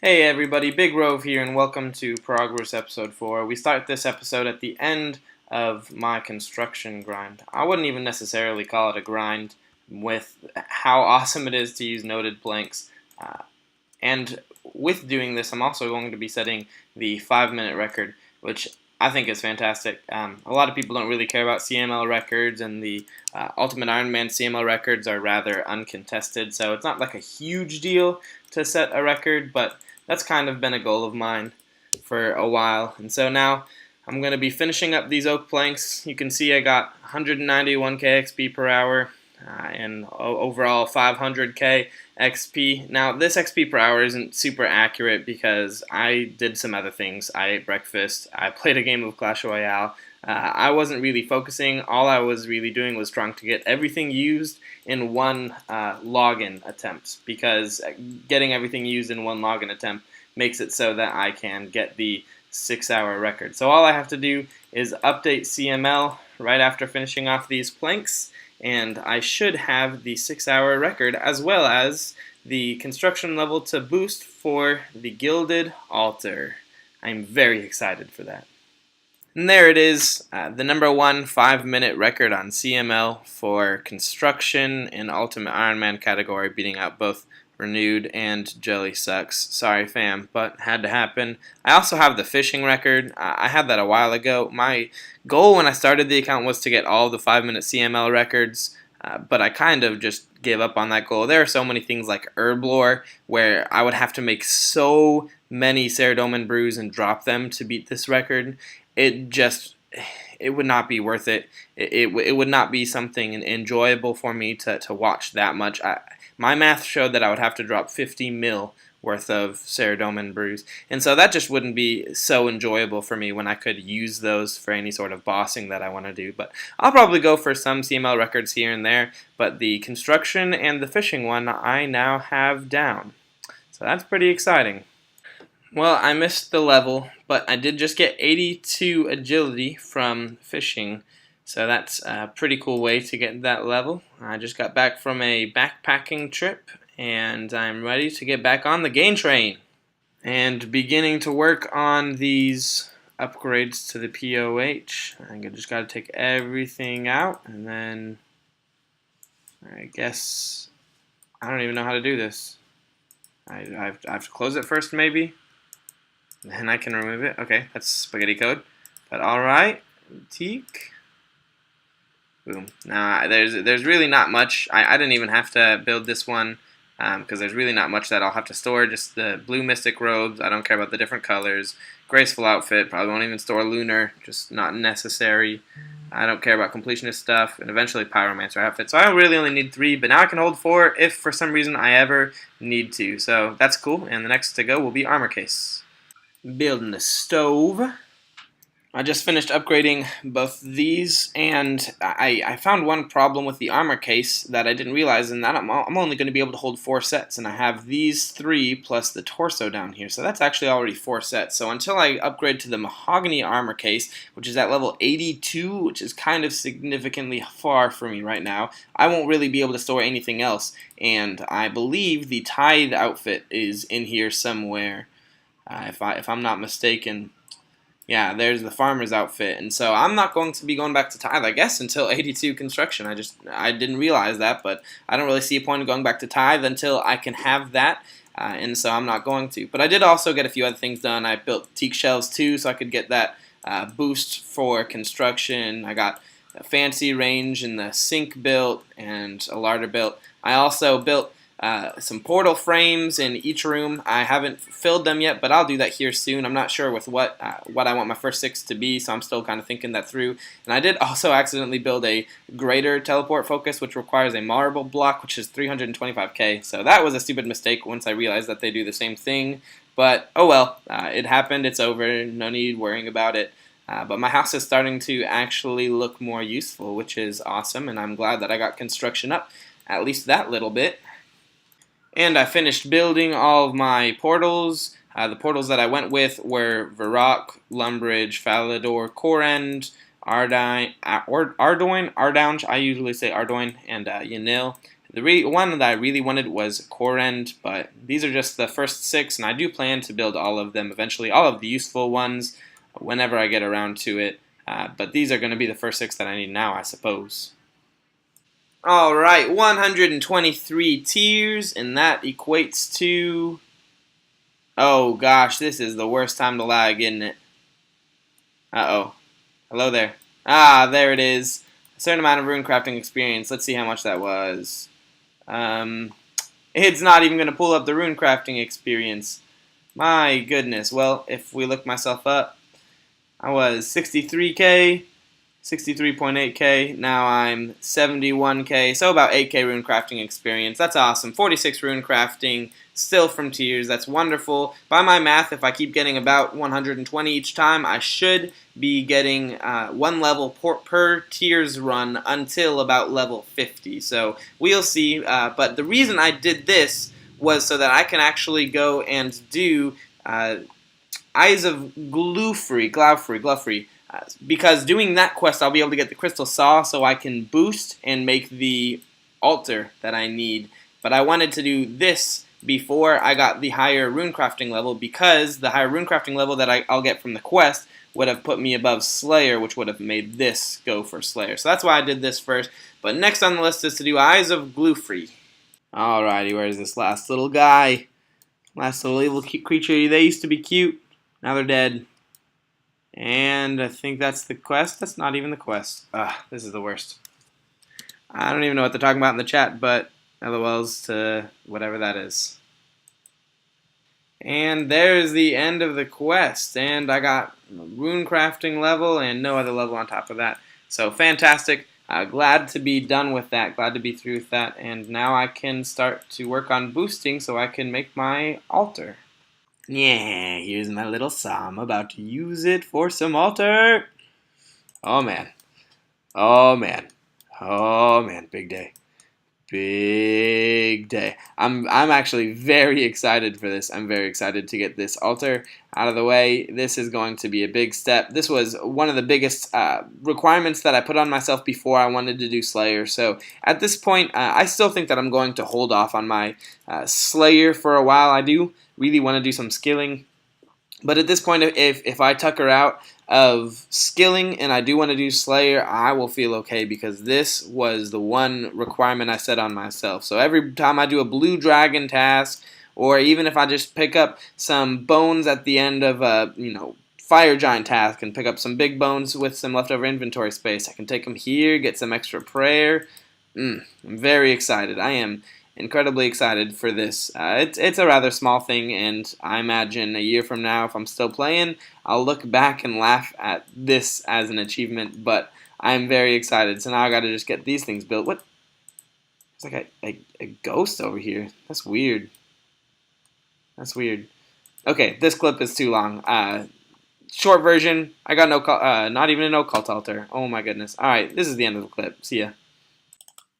Hey everybody, Big Rove here, and welcome to Progress Episode 4. We start this episode at the end of my construction grind. I wouldn't even necessarily call it a grind with how awesome it is to use noted blanks. And with doing this, I'm also going to be setting the 5-minute record, which I think is fantastic. A lot of people don't really care about CML records, and the Ultimate Ironman CML records are rather uncontested, so it's not like a huge deal to set a record, but that's kind of been a goal of mine for a while. And so now I'm going to be finishing up these oak planks. You can see I got 191k XP per hour and overall 500k XP. Now this XP per hour isn't super accurate because I did some other things. I ate breakfast, I played a game of Clash Royale. I wasn't really focusing. All I was really doing was trying to get everything used in one login attempt, because getting everything used in one login attempt makes it so that I can get the 6-hour record. So all I have to do is update CML right after finishing off these planks, and I should have the 6-hour record as well as the construction level to boost for the Gilded Altar. I'm very excited for that. And there it is, the number 1 5-minute record on CML for construction in Ultimate Ironman category, beating out both Renewed and Jelly Sucks. Sorry fam, but had to happen. I also have the fishing record. I had that a while ago. My goal when I started the account was to get all of the 5-minute CML records, but I kind of just gave up on that goal. There are so many things like herb lore where I would have to make so many Ceradomin brews and drop them to beat this record. It would not be worth it. It would not be something enjoyable for me to watch that much. My math showed that I would have to drop 50 mil worth of Ceradomin brews, and so that just wouldn't be so enjoyable for me when I could use those for any sort of bossing that I want to do. But I'll probably go for some CML records here and there, but the construction and the fishing one I now have down. So that's pretty exciting. Well, I missed the level, but I did just get 82 agility from fishing, so that's a pretty cool way to get that level. I just got back from a backpacking trip, and I'm ready to get back on the gain train. And beginning to work on these upgrades to the POH. I just got to take everything out, and then I guess I don't even know how to do this. I have to close it first, maybe? And I can remove it. Okay, that's spaghetti code. But alright, teak. Boom. Now there's really not much. I didn't even have to build this one because there's really not much that I'll have to store. Just the blue mystic robes. I don't care about the different colors. Graceful outfit. Probably won't even store lunar. Just not necessary. I don't care about completionist stuff. And eventually pyromancer outfit. So I really only need 3, but now I can hold 4 if for some reason I ever need to. So that's cool. And the next to go will be armor case. Building a stove. I just finished upgrading both these, and I found one problem with the armor case that I didn't realize, and that I'm only going to be able to hold 4 sets, and I have these 3 plus the torso down here, so that's actually already 4 sets. So until I upgrade to the mahogany armor case, which is at level 82, which is kind of significantly far for me right now, I won't really be able to store anything else, and I believe the Tide outfit is in here somewhere. If I'm not mistaken. Yeah, there's the farmer's outfit, and so I'm not going to be going back to Tithe, I guess, until 82 construction. I didn't realize that, but I don't really see a point in going back to Tithe until I can have that, and so I'm not going to. But I did also get a few other things done. I built teak shelves too, so I could get that boost for construction. I got a fancy range in the sink built and a larder built. I also built some portal frames in each room. I haven't filled them yet, but I'll do that here soon. I'm not sure with what I want my first 6 to be, so I'm still kind of thinking that through. And I did also accidentally build a greater teleport focus, which requires a marble block, which is 325k. So that was a stupid mistake once I realized that they do the same thing. But oh well, it happened. It's over. No need worrying about it. But my house is starting to actually look more useful, which is awesome, and I'm glad that I got construction up, at least that little bit. And I finished building all of my portals. The portals that I went with were Varrock, Lumbridge, Falador, Corend, Ardoin, I usually say Ardoin, and Yanil. The one that I really wanted was Corend, but these are just the first 6, and I do plan to build all of them eventually, all of the useful ones, whenever I get around to it. But these are going to be the first 6 that I need now, I suppose. Alright, 123 tiers, and that equates to... Oh gosh, this is the worst time to lag, isn't it? Uh-oh. Hello there. Ah, there it is. A certain amount of rune crafting experience. Let's see how much that was. Um, it's not even going to pull up the rune crafting experience. My goodness. Well, if we look myself up, I was 63k, 63.8k. Now I'm 71k, so about 8k rune crafting experience. That's awesome. 46 rune crafting, still from tiers. That's wonderful. By my math, if I keep getting about 120 each time, I should be getting 1 level per tiers run until about level 50. So we'll see. But the reason I did this was so that I can actually go and do Eyes of Glaufrey, because doing that quest, I'll be able to get the crystal saw, so I can boost and make the altar that I need. But I wanted to do this before I got the higher runecrafting level, because the higher runecrafting level that I'll get from the quest would have put me above Slayer, which would have made this go for Slayer. So that's why I did this first. But next on the list is to do Eyes of Glaufrey. Alrighty, where's this last little guy? Last little evil creature. They used to be cute. Now they're dead. And I think that's the quest. That's not even the quest. This is the worst. I don't even know what they're talking about in the chat, but LOLs to whatever that is. And there's the end of the quest. And I got rune crafting level and no other level on top of that. So fantastic. Glad to be done with that. Glad to be through with that. And now I can start to work on boosting so I can make my altar. Yeah, here's my little saw. I'm about to use it for some altar. Oh man. Oh man. Oh man, big day. Big day. I'm actually very excited for this. I'm very excited to get this altar out of the way. This is going to be a big step. This was one of the biggest requirements that I put on myself before I wanted to do Slayer. So at this point, I still think that I'm going to hold off on my Slayer for a while. I do really want to do some skilling. But at this point, if I tucker out of skilling and I do want to do Slayer, I will feel okay, because this was the one requirement I set on myself. So every time I do a blue dragon task, or even if I just pick up some bones at the end of a fire giant task and pick up some big bones with some leftover inventory space, I can take them here, get some extra prayer. I'm very excited. I am incredibly excited for this. It's a rather small thing, and I imagine a year from now, if I'm still playing, I'll look back and laugh at this as an achievement, but I'm very excited. So now I gotta just get these things built. What? It's like a ghost over here. That's weird. That's weird. Okay, this clip is too long. Short version, I got not even an occult altar. Oh my goodness. Alright, this is the end of the clip. See ya.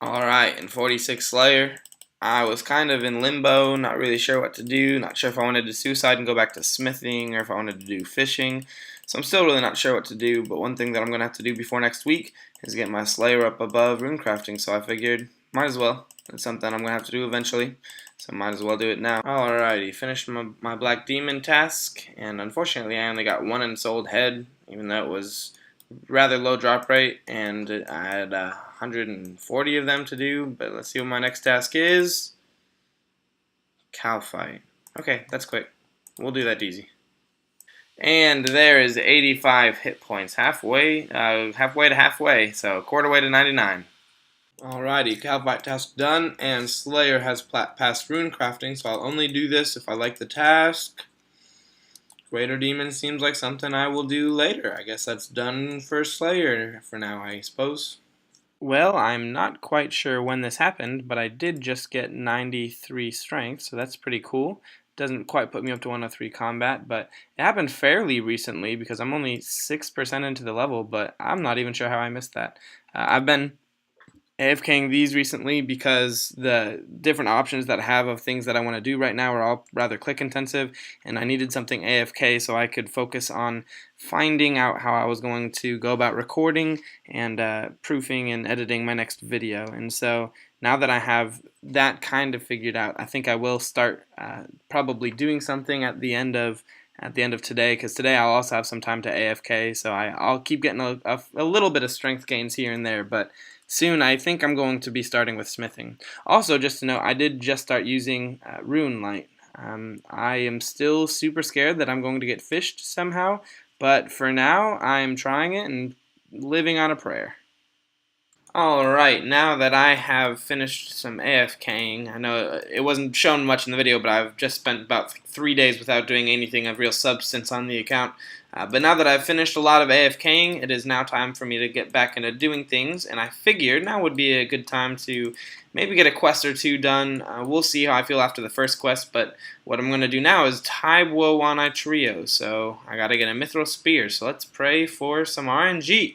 Alright, in 46 Slayer, I was kind of in limbo, not really sure what to do, not sure if I wanted to suicide and go back to smithing or if I wanted to do fishing. So I'm still really not sure what to do, but one thing that I'm going to have to do before next week is get my Slayer up above runecrafting, so I figured might as well. It's something I'm going to have to do eventually, so might as well do it now. Alrighty, finished my Black Demon task, and unfortunately I only got 1 ensouled head, even though it was rather low drop rate, and I had 140 of them to do, but let's see what my next task is. Cow fight. Okay, that's quick. We'll do that easy. And there is 85 hit points, halfway to halfway, so quarter way to 99. Alrighty, cow fight task done, and Slayer has passed rune crafting, so I'll only do this if I like the task. Greater Demon seems like something I will do later. I guess that's done for Slayer for now, I suppose. Well, I'm not quite sure when this happened, but I did just get 93 strength, so that's pretty cool. Doesn't quite put me up to 103 combat, but it happened fairly recently because I'm only 6% into the level, but I'm not even sure how I missed that. I've been AFKing these recently because the different options that I have of things that I want to do right now are all rather click intensive, and I needed something AFK so I could focus on finding out how I was going to go about recording and proofing and editing my next video. And so now that I have that kind of figured out, I think I will start probably doing something at the end of today, because today I'll also have some time to AFK, so I'll keep getting a little bit of strength gains here and there, but soon I think I'm going to be starting with smithing. Also, just to note, I did just start using rune light. I am still super scared that I'm going to get fished somehow, but for now I'm trying it and living on a prayer. Alright, now that I have finished some AFKing, I know it wasn't shown much in the video, but I've just spent about 3 days without doing anything of real substance on the account. But now that I've finished a lot of AFKing, it is now time for me to get back into doing things, and I figured now would be a good time to maybe get a quest or two done. We'll see how I feel after the first quest, but what I'm going to do now is Taibo Trio, so I gotta get a Mithril Spear, so let's pray for some RNG.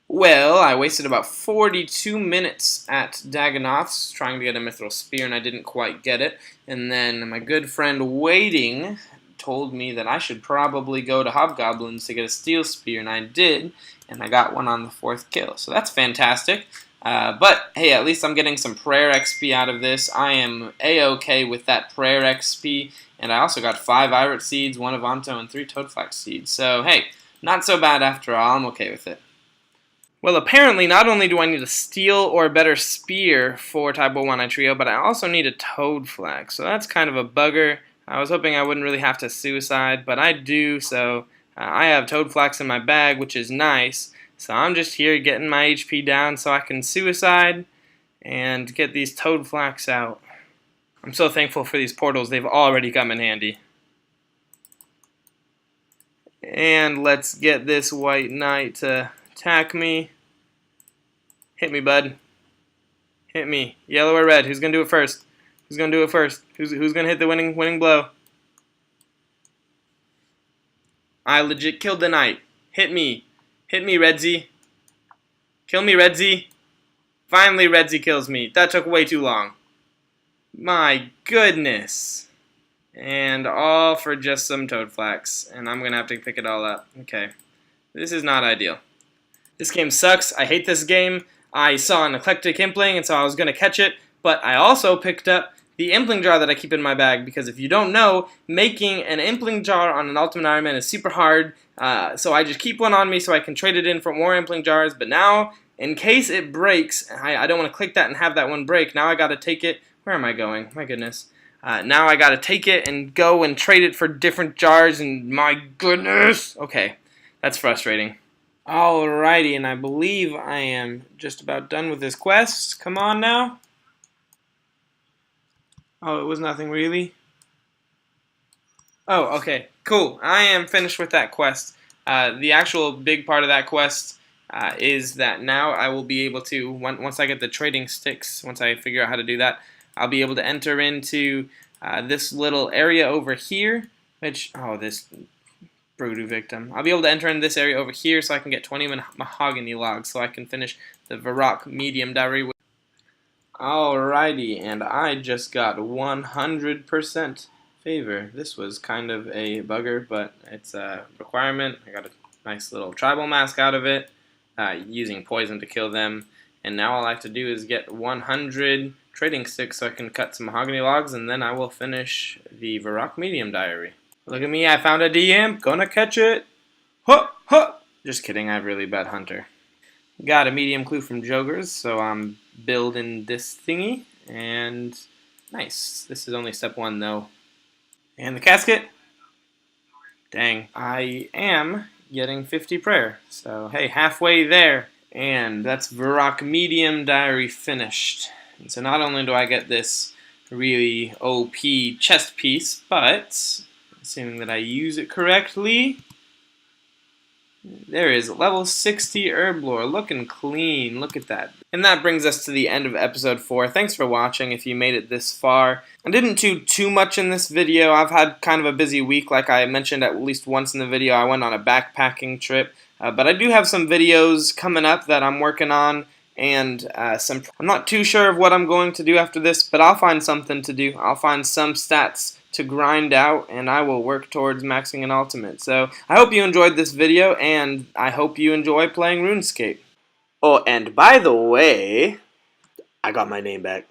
Well, I wasted about 42 minutes at Dagonoth's trying to get a Mithril Spear, and I didn't quite get it. And then my good friend Waiting told me that I should probably go to Hobgoblins to get a Steel Spear, and I did, and I got one on the 4th kill. So that's fantastic. But, hey, at least I'm getting some Prayer XP out of this. I am A-OK with that Prayer XP, and I also got 5 Irit Seeds, 1 Avanto, and 3 Toadflax Seeds. So, hey, not so bad after all. I'm okay with it. Well, apparently not only do I need a steel or better spear for Taibo Trio, but I also need a Toadflax, so that's kind of a bugger. I was hoping I wouldn't really have to suicide, but I do, so I have Toadflax in my bag, which is nice. So I'm just here getting my HP down so I can suicide and get these Toadflax out. I'm so thankful for these portals, they've already come in handy. And let's get this White Knight to attack me. Hit me, bud. Hit me. Yellow or red? Who's gonna do it first? Who's gonna do it first? Who's gonna hit the winning blow? I legit killed the knight. Hit me. Hit me, Redzy. Kill me, Redzy. Finally, Redzy kills me. That took way too long. My goodness. And all for just some Toadflax. And I'm gonna have to pick it all up. Okay. This is not ideal. This game sucks. I hate this game. I saw an eclectic impling, and so I was going to catch it, but I also picked up the impling jar that I keep in my bag, because if you don't know, making an impling jar on an Ultimate Iron Man is super hard, so I just keep one on me so I can trade it in for more impling jars, but now, in case it breaks, I don't want to click that and have that one break. Now I got to take it. Where am I going? My goodness. Now I got to take it and go and trade it for different jars, and my goodness. Okay, that's frustrating. Alrighty, and I believe I am just about done with this quest. Come on now. Oh, it was nothing really. Oh, okay, cool. I am finished with that quest. The actual big part of that quest is that now I will be able to, once I get the trading sticks, once I figure out how to do that, I'll be able to enter into this little area over here, which, oh, this Broodoo victim. I'll be able to enter in this area over here so I can get 20 mahogany logs so I can finish the Varrock medium diary. Alrighty, and I just got 100% favor. This was kind of a bugger, but it's a requirement. I got a nice little tribal mask out of it, using poison to kill them. And now all I have to do is get 100 trading sticks so I can cut some mahogany logs, and then I will finish the Varrock medium diary. Look at me, I found a DM, gonna catch it. Huh, huh. Just kidding, I have really bad hunter. Got a medium clue from Jogers, so I'm building this thingy, and nice. This is only step 1 though. And the casket? Dang, I am getting 50 prayer, so hey, halfway there. And that's Varrock medium diary finished. And so not only do I get this really OP chest piece, but assuming that I use it correctly, there is level 60 Herblore, looking clean, look at that. And that brings us to the end of episode 4. Thanks for watching if you made it this far. I didn't do too much in this video. I've had kind of a busy week, like I mentioned at least once in the video. I went on a backpacking trip, but I do have some videos coming up that I'm working on, and some. I'm not too sure of what I'm going to do after this, but I'll find something to do. I'll find some stats to grind out, and I will work towards maxing an ultimate. So I hope you enjoyed this video, and I hope you enjoy playing RuneScape. Oh, and by the way, I got my name back.